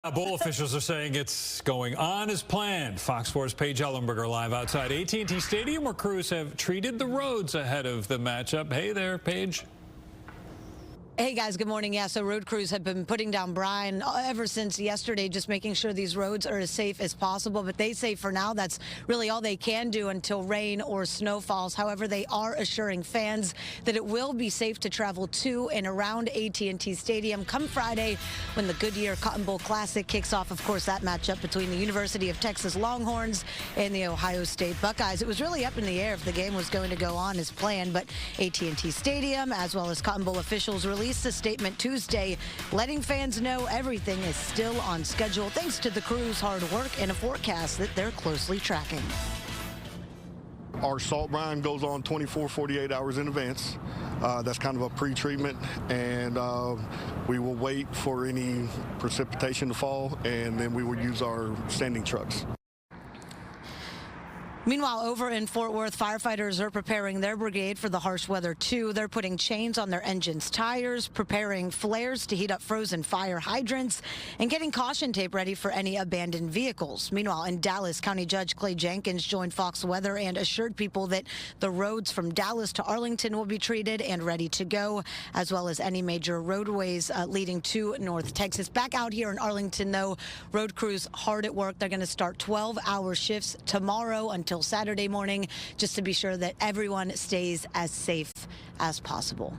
Bowl officials are saying it's going on as planned. Fox 4's Paige Ellenberger live outside AT&T Stadium, where crews have treated the roads ahead of the matchup. Hey there, Paige. Hey guys, good morning. Yeah, so road crews have been putting down brine ever since yesterday, just making sure these roads are as safe as possible. But they say for now that's really all they can do until rain or snow falls. However, they are assuring fans that it will be safe to travel to and around AT&T Stadium come Friday when the Goodyear Cotton Bowl Classic kicks off. Of course, that matchup between the University of Texas Longhorns and the Ohio State Buckeyes. It was really up in the air if the game was going to go on as planned, but AT&T Stadium, as well as Cotton Bowl officials, released a statement Tuesday letting fans know everything is still on schedule thanks to the crew's hard work and a forecast that they're closely tracking. Our salt brine goes on 24, 48 hours in advance. That's kind of a pre-treatment, and we will wait for any precipitation to fall, and then we will use our standing trucks. Meanwhile, over in Fort Worth, firefighters are preparing their brigade for the harsh weather, too. They're putting chains on their engines' tires, preparing flares to heat up frozen fire hydrants, and getting caution tape ready for any abandoned vehicles. Meanwhile, in Dallas, County Judge Clay Jenkins joined Fox Weather and assured people that the roads from Dallas to Arlington will be treated and ready to go, as well as any major roadways leading to North Texas. Back out here in Arlington, though, road crews hard at work. They're going to start 12-hour shifts tomorrow until Saturday morning, just to be sure that everyone stays as safe as possible.